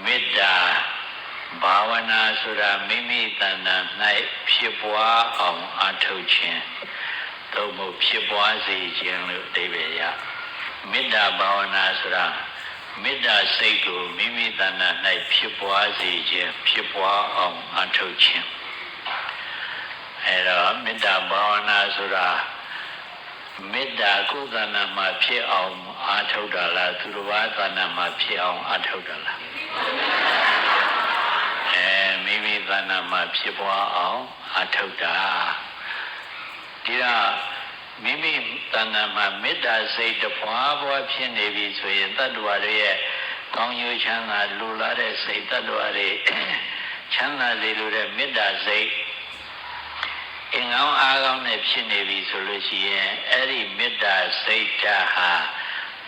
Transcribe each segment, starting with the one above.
မေတ္တာဘာဝနာဆိုတာမိမိတဏ္ဍာ၌ဖြစ်ပွားအောင်အထုတ်ခြင်းသို့မဟုတ်ဖြစ်ပွားစေခြင်းလို့အဓိပ္ပာယ်ရမေတ္တာဘာဝနာဆိုတာမေတ္တာစိတ်ကိုမိမိတဏ္ဍာ၌ဖြစ်ပွားစေခြင်းဖြစ်ပွားအောင်အထုတ်ခြင်းအဲတော့မေတ္တာဘာဝနာဆိုတာမေတ္တာကိုယ်တဏ္ဍာမှာဖြစ်အောင်အထုတ်တာလားသူတစ်ပါးတဏ္ဍာမှာဖြစ်အောင်အထုတ်တာလားမိမိတဏ္ဍာမှာဖြစ်ပွားအောင်အထုတ်တာဒီတော့မိမိတဏ္ဍာမှာမေတ္တာစိတ်တပွားပွားဖြစ်နေပြီဆိုရင်တတ္တဝါတွေရဲ့ကောင်းကျိုးချမ်းသာလိုလားတဲ့စိတ်တတ္တဝါတွေချမ်းသာစေလိုတဲ့မေတ္တာစိတ်အင်္ဂောင်းအားကောင်းနဲ့ဖြစ်နေပြီဆိုလို့ရှိရင်အဲ့ဒီမေတ္တာစိတ်ဓာတ်ဟာ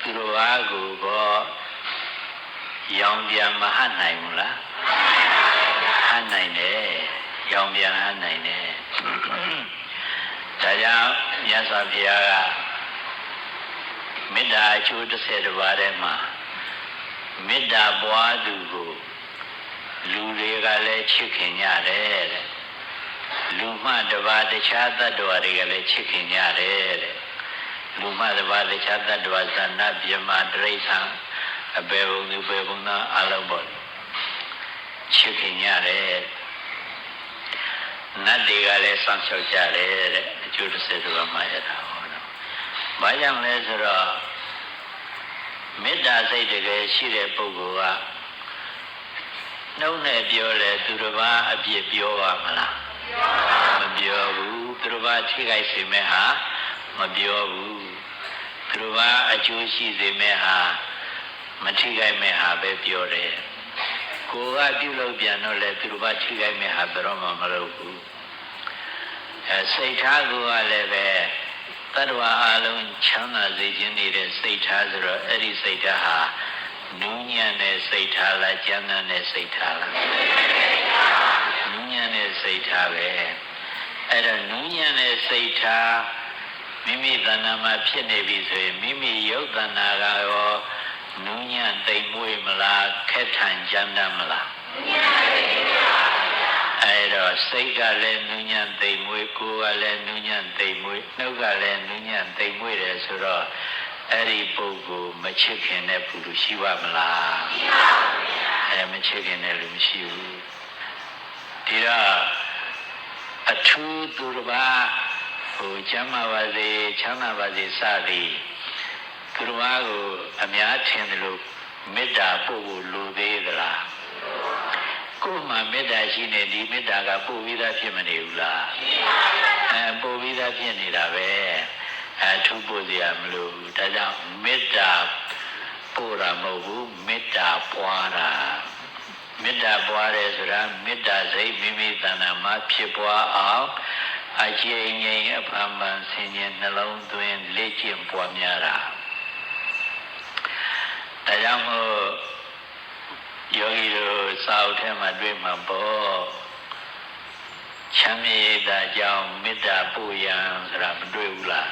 သူတို့အားကိုရောင်ပြန်မဟနိုင်ဘူးလားဟနိုင်တယ်ရောင်ပြန်ဟနိုင်တယ်ဒါကြောင့်မြတ်စွာဘုရားကမေတ္တာအကျိုး30ပါးထဲမှာမေတ္တာပွားသူကိုလူတွေကလည်းချစ်ခင်ကြတယ်တဲ့လူမှတပါးတခြားတ attva တွေကလည်းချစ်ခင်ကြတယ်တဲ့လူမှတပါးတခြားတ attva သဏ္ဍပြမတိရစ္ဆာန်အပေဘုံသူပေဘုံသားအလုံးပေါ့ချစ်ခင်ကြတယ်နတ်တွေကလည်းစောင့်ရှောက်ကြတယ်တဲ့အကျိုး30ပါးမှာရတာဟောတော့ဘာကြောင့်လဲဆိုတော့မေတ္တာစိတ်တကယ်ရှိတဲ့ပုဂ္ဂိုလ်ကနှုတ်နဲ့ပြောလဲသူတစ်ပါးအပြစ်ပြောပါမလားမပြောဘူးသူတစ်ပါးထိခိုက်စေမဲ့ဟာမပြောဘူးသူတစ်ပါးအကျိုးရှိစေမဲ့ဟာမထိခိုက်မဲ့ဟာပဲပြောတယ်ကိုယ်ကပြုလုပ်ပြန်တော့လဲသူတစ်ပါးထိခိုက်မဲ့ဟာဘယ်တော့မှမလုပ်ဘူးစိတ်ထားကိုကလည်းပဲတ attva အလုံးချမ်းသာစေခြင်းနေတဲ့စိတ်ထားဆိုတော့အဲ့ဒီစိတ်ထားဟာနူးညံ့တဲ့စိတ်ထားလားကျမ်းသာတဲ့စိတ်ထားလားနူးညံ့တဲ့စိတ်ထားပဲအဲ့တော့နူးညံ့တဲ့စိတ်ထားမိမိတဏ္ဍာမှာဖြစ်နေပြီဆိုရင်မိမိယုတ်တဏ္ဍာကရောနူးညံ့သိမ်မွေ့မလားခက်ထန်ကျမ်းသာမလားအဲ့တော့စိတ်ကလည်းနူးညံ့သိမ်မွေ့ကိုယ်ကလည်းနူးညံ့သိမ်မွေ့နှုတ်ကလည်းနူးညံ့သိမ်မွေ့တယ်ဆိုတော့အဲ့ဒီပုဂ္ဂိုလ်မချစ်ခင်တဲ့ပုဂ္ဂိုလ်ရှိပါမလားရှိပါဘူးမချစ်ခင်တဲ့လူမရှိဘူးဒီတော့အထူးသူတစ်ပါးကျမ်းမာပါစေချမ်းသာပါစေစသည်သူတစ်ပါးကိုအများထင်တယ်လို့မေတ္တာပို့ဖို့လိုသေးသလားကိုယ်မှာမေတ္တာရှိနေဒီမေတ္တာကပို့ပြီးသားဖြစ်မနေဘူးလားပို့ပြီးသားဖြစ်နေတာပဲထူးပို့စရာမလိုဘူးဒါကြောင့်မေတ္တာပို့တာမဟုတ်ဘူးမေတ္တာပွားတာမေတ္တာပွားတယ်ဆိုတာမေတ္တာစိတ်မိမိတဏ္ဍာမှာဖြစ်ပွားအောင်အကျဉ်းငြိမ်အဖန်ဖန်ဆင်ခြင်နှလုံးသွင်းလေ့ကျင့်ပွားများတာဒါကြောင့်မို့ယောဂီတို့စာအုပ်ထဲမှာတွေ့မှာပေါ့ချမ်းမြေ့တာကြောင့်မေတ္တာပို့ရန်ဆိုတာမတွေ့ဘူးလား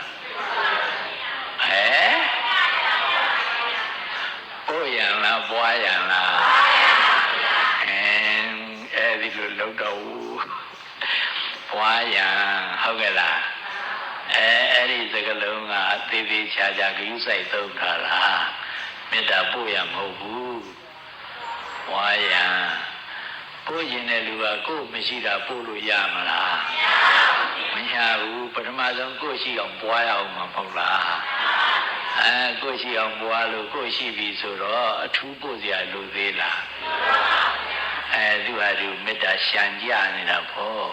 ပို့ရန်လားပွားရန်လားအဲ့ဒီလိုလောက်တော့ပွားရန်ဟုတ်ကဲ့လားအဲ့ဒီစကားလုံးကအသေးသေးချာချာဂရုစိုက်သုံးထားတာမေတ္တာပို့ရန်မဟုတ်ဘူးပွားရန်ပို့ရင်တဲ့လူကကိုယ်မရှိတာပို့လို့ရမလားမရဘူးပထမဆုံးကိုယ်ရှိအောင်ပွားရအောင်မှာမဟုတ်လားကိုယ်ရှိအောင်ပွားလို့ကိုယ်ရှိပြီဆိုတော့အထူးပို့စရာလိုသေးလားသူဟာသူမေတ္တာရှံကြနေတာပေါ့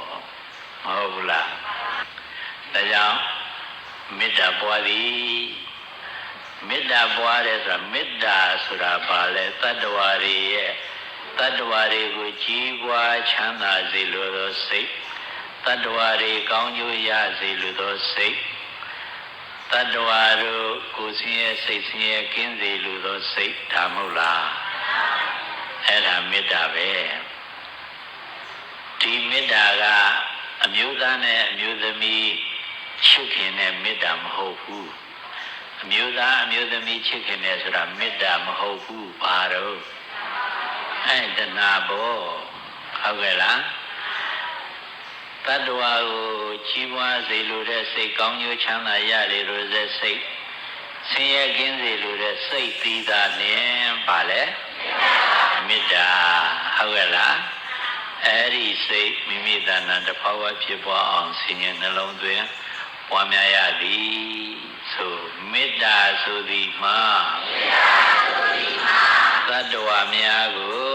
မဟုတ်ဘူးလားဒါကြောင့်မေတ္တာပွားသည်မေတ္တာပွားတယ်ဆိုတာမေတ္တာဆိုတာဘာလဲတ attva တွေရဲ့တ attva တွေကိုကြီးပွားချမ်းသာစေလိုသောစိတ်တ attva တွေကောင်းကျိုးရစေလိုသောစိတ်တ attva တို့ကိုယ်ဆင်းရဲစိတ်ဆင်းရဲကင်းစေလိုသောစိတ်ဒါမဟုတ်လားအဲ့ဒါမေတ္တာပဲဒီမေတ္တာကအမျိုးသားနဲ့အမျိုးသမီးချစ်ခင်တဲ့မေတ္တာမဟုတ်ဘူးအမျိုးသားအမျိုးသမီးချစ်ခင်တယ်ဆိုတာမေတ္တာမဟုတ်ဘူးဘာတော့ တဏှာဘောဟုတ်ကဲ့လားတတ္တဝါကိုကြီးပွားစေလိုတဲ့စိတ်ကောင်းကျိုးချမ်းသာရလေလို့တဲ့စိတ်ဆင်းရဲကင်းစေလိုတဲ့စိတ်သီးတာနဲ့ပါလေမေတ္တာဟုတ်ကဲ့လားအဲ့ဒီစိတ်မိမိတဏ္ဍာတစ်ဖက်ဝက်ဖြစ်ပွားအောင်ဆင်ញနှလုံးသွင်းပွားများရသည်ဆိုမေတ္တာဆိုသည်မှာတတ္တဝါများကို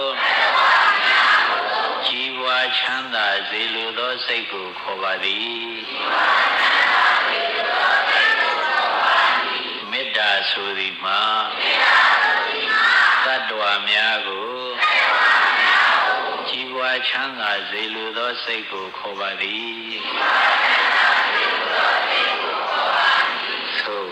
ကြီးပွားချမ်းသာစေလိုသောစိတ်ကိုခေါ်ပါသည်မေတ္တာဆိုသည်မှာတတ္တဝါများကိုကြီးပွားချမ်းသာစေလိုသောစိတ်ကိုခေါ်ပါသည်ဆို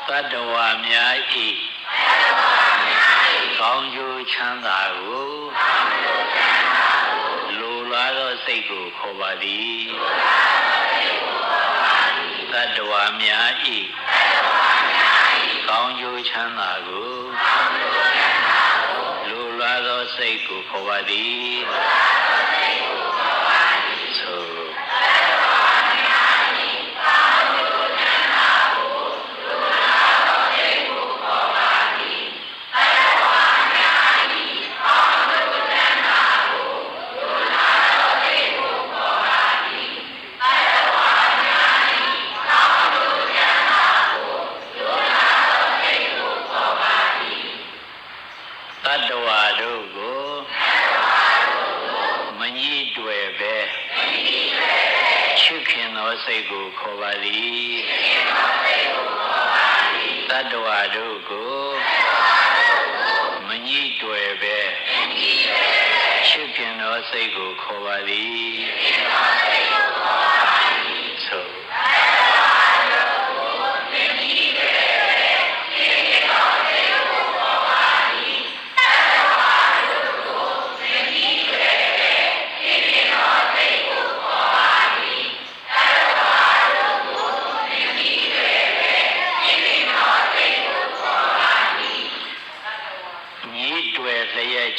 တတ္တဝါများဤကောင်းကျိုးချမ်းသာကိုလိုလားသောစိတ်ကိုခေါ်ပါသည်တတ္တဝါများဤကောင်းကျိုးချမ်းသာကိုလိုလားသောစိတ်ကိုခေါ်ပါသည်ဆိုတတ္တဝါတို့ကိုမညှိတွယ်ပဲချစ်ခင်သောစိတ်ကိုခေါ်ပါသည်တတ္တဝါတို့ကိုမညှိတွယ်ပဲချစ်ခင်သောစိတ်ကိုခေါ်ပါသည်ဆို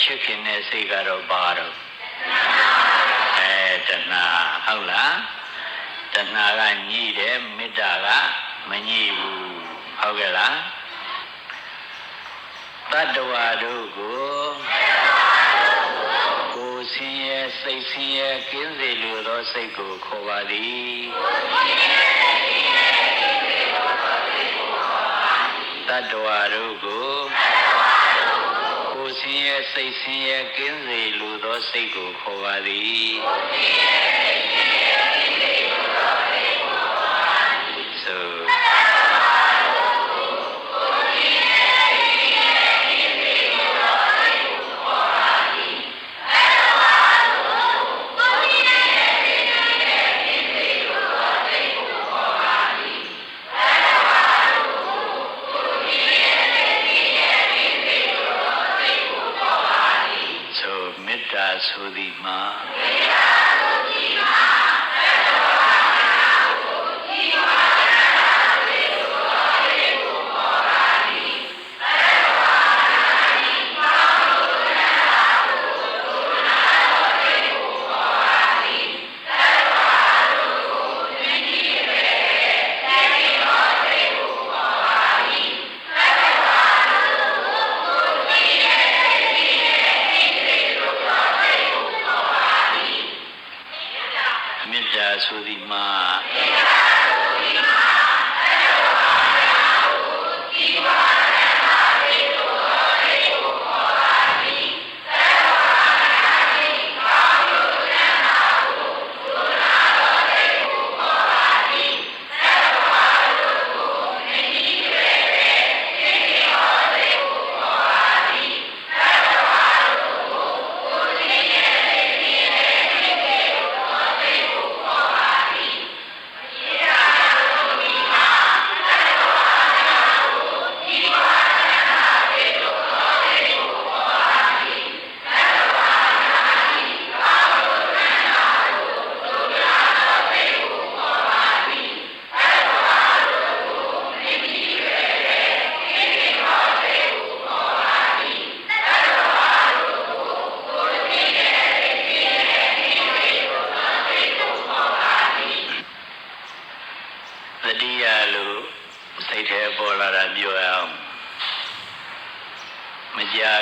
ချစ်ခင်တဲ့စိတ်ကတော့ဘာတော့တဏှာဟုတ်လားတဏှာကညှိတယ်မေတ္တာကမညှိဘူးဟုတ်ကဲ့လားတတ္တဝါတို့ကိုယ်ဆင်းရဲစိတ်ဆင်းရဲကင်းစေလိုသောစိတ်ကိုခေါ်ပါသည်တတ္တဝါတို့ကိုဆင်းရဲစိတ်ဆင်းရဲကင်းစေလိုသောစိတ်ကိုခေါ်ပါသည်ဆိုဆိုသည်မှာဆိုသည်မှာ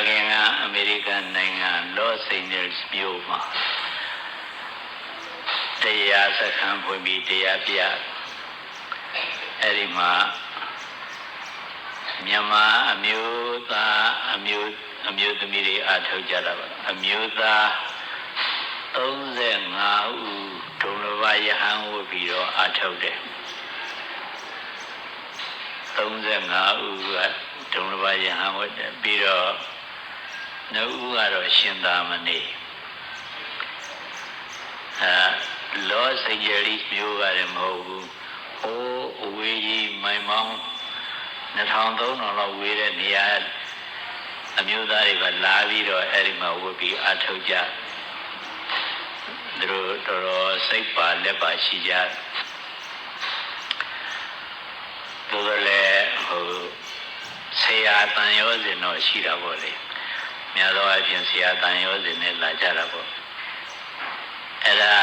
ခင်ကအမေရိကန်နိုင်ငံလော့စ်အိန်ဂျယ်စ်မြို့မှာတရားစခန်းဖွင့်ပြီးတရားပြအဲ့ဒီမှာမြန်မာအမျိုးသားအမျိုးသမီးတွေအားထုတ်ကြတာပါအမျိုးသား35ဦးဒုံလဘယဟန်ဝတ်ပြီးတော့အားထုတ်တယ်35ဦးကဒုံလဘယဟန်ဝတ်တယ်ပြီးတော့2ဦးကတော့ရှင်သာမဏေလော့စ်အိန်ဂျယ်စ်မြို့ကလည်းမဟုတ်ဘူးဟိုးအဝေးကြီးမိုင်မောင်း2300လောက်ဝေးတဲ့နေရာအမျိုးသားတွေကလာပြီးတော့အဲ့ဒီမှာဝတ်ပြီးအားထုတ်ကြသူတို့တော်စိတ်ပါလက်ပါရှိကြသူတို့လည်းဟိုဆရာတန်ရောစင်တော့ရှိတာပေါ့လေများသောအားဖြင့်ဆရာတန်ရောစင်နဲ့လာကြတာပေါ့အဲ့ဒါ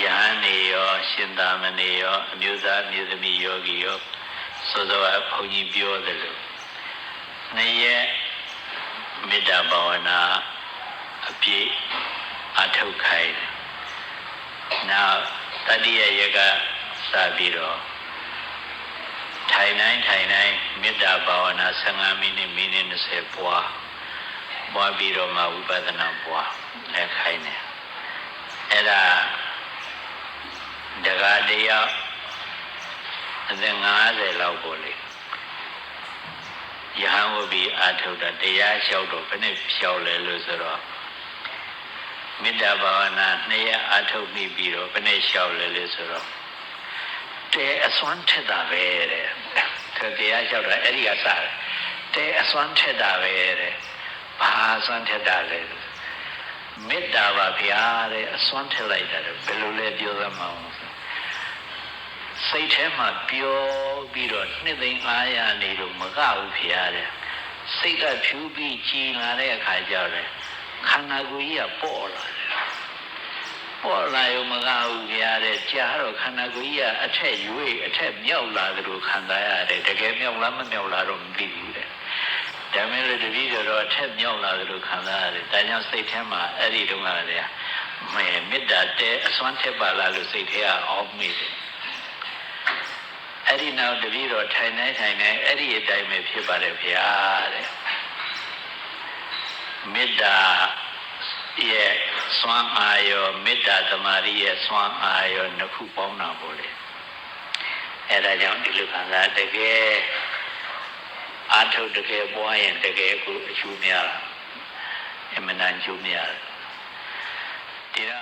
ယဟန်နေရောရှင်သာမဏေရောအမျိုးသားအမျိုးသမီးယောဂီရောစောစောကဘုန်းကြီးပြောတယ်လို့နေ့ရက်မေတ္တာဘာဝနာအပြည့်အထောက်ခိုင်းနောက်တတိယရက်ကစပြီးတော့ထိုင်တိုင်းမေတ္တာဘာဝနာ15မိနစ်20ပွားပြီးတော့မှဝိပဿနာပွားလက်ခိုင်းတယ်အဲ့ဒါတက္ကတရားအသက်50လောက်ပေါ့လေယဟန်ဝပြီးအာထုတ်တာတရားလျှောက်တော့ဘယ်နဲ့လျှောက်လဲလို့ဆိုတော့မေတ္တာဘာဝနာ2ရက်အာထုတ်ပြီးတော့ဘယ်နဲ့လျှောက်လဲလို့ဆိုတော့တဲအစွမ်းထက်တာပဲတဲ့တရားလျှောက်တာအဲ့ဒီကစတယ်တဲအစွမ်းထက်တာပဲတဲ့ဘာအစွမ်းထက်တာလဲမေတ္တာပါဗျာတဲ့အစွမ်းထက်လိုက်တာဘယ်လိုလဲပြောသမှာစိတ်ထဲမှာပျော်ပြီးတော့နှစ်သိန်း900နေလို့မကဘူးဖျားတယ်စိတ်ကဖြူပြီးကြည်လာတဲ့အခါကျတော့ခန္ဓာကိုယ်ကြီးကပေါ့လာတယ်ပေါ်လာရုံမကဘူးဖျားတယ်ကြားတော့ခန္ဓာကိုယ်ကြီးကအထက်ရွေ့အထက်မြောက်လာသလိုခံစားရတယ်တကယ်မြောက်လားမမြောက်လားတော့မသိဘူးတဲ့ဒါမဲ့လည်းတပည့်တော်အထက်မြောက်လာသလိုခံစားရတယ်ဒါကြောင့်စိတ်ထဲမှာအဲ့ဒီတုန်းကလည်းမေတ္တာတဲအစွမ်းထက်ပါလားလို့စိတ်ထဲကအောက်မိတယ်အဲ့ဒီနောက်တပည့်တော်ထိုင်နေအဲ့ဒီအတိုင်းပဲဖြစ်ပါတယ်ဗျာတဲ့မေတ္တာရဲ့စွမ်းအားရောမေတ္တာသမารိရဲ့စွမ်းအားရောနှစ်ခုပေါင်းတာပေါ့လေအဲ့ဒါကြောင့်ဒီလိုခံစားတကယ်အာထုတ်တကယ်ပွားရင်တကယ်ကိုအကျိုးများတာအမှန်တန်ကျိုးများတယ်ဒီတော့